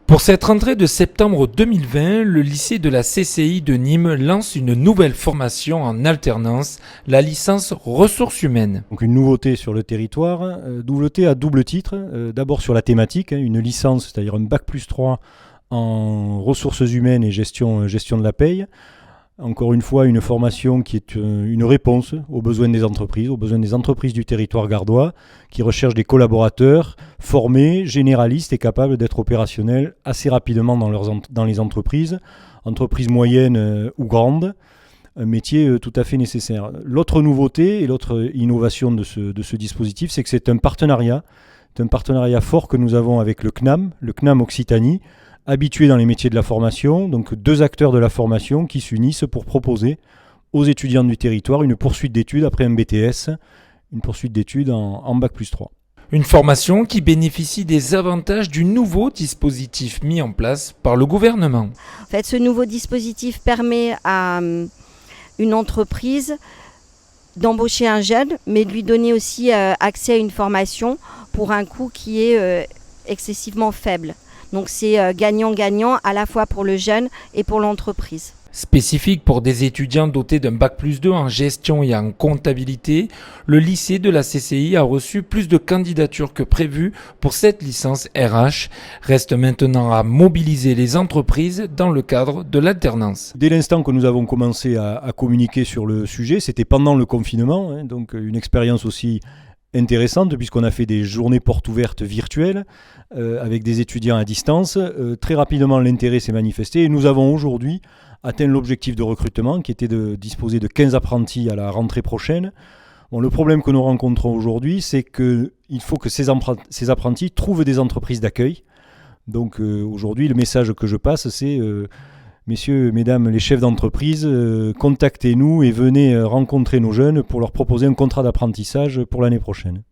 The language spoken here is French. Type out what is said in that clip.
Pour cette rentrée de septembre 2020, le lycée de la CCI de Nîmes lance une nouvelle formation en alternance, la licence ressources humaines. Donc une nouveauté sur le territoire, nouveauté à double titre. D'abord sur la thématique, une licence, c'est-à-dire un bac+3 en ressources humaines et gestion de la paye. Encore une fois, une formation qui est une réponse aux besoins des entreprises du territoire gardois, qui recherchent des collaborateurs formés, généralistes et capables d'être opérationnels assez rapidement dans les entreprises moyennes ou grandes, un métier tout à fait nécessaire. L'autre nouveauté et l'autre innovation de ce dispositif, c'est que c'est un partenariat fort que nous avons avec le CNAM Occitanie, habitués dans les métiers de la formation, donc deux acteurs de la formation qui s'unissent pour proposer aux étudiants du territoire une poursuite d'études après un BTS, une poursuite d'études en bac+3. Une formation qui bénéficie des avantages du nouveau dispositif mis en place par le gouvernement. En fait, ce nouveau dispositif permet à une entreprise d'embaucher un jeune, mais de lui donner aussi accès à une formation pour un coût qui est excessivement faible. Donc c'est gagnant-gagnant à la fois pour le jeune et pour l'entreprise. Spécifique pour des étudiants dotés d'un bac+2 en gestion et en comptabilité, le lycée de la CCI a reçu plus de candidatures que prévu pour cette licence RH. Reste maintenant à mobiliser les entreprises dans le cadre de l'alternance. Dès l'instant que nous avons commencé à communiquer sur le sujet, c'était pendant le confinement, donc une expérience aussi intéressante puisqu'on a fait des journées portes ouvertes virtuelles avec des étudiants à distance. Très rapidement, l'intérêt s'est manifesté et nous avons aujourd'hui atteint l'objectif de recrutement qui était de disposer de 15 apprentis à la rentrée prochaine. Bon, le problème que nous rencontrons aujourd'hui, c'est qu'il faut que ces apprentis trouvent des entreprises d'accueil. Donc aujourd'hui, le message que je passe, c'est messieurs, mesdames, les chefs d'entreprise, contactez-nous et venez rencontrer nos jeunes pour leur proposer un contrat d'apprentissage pour l'année prochaine.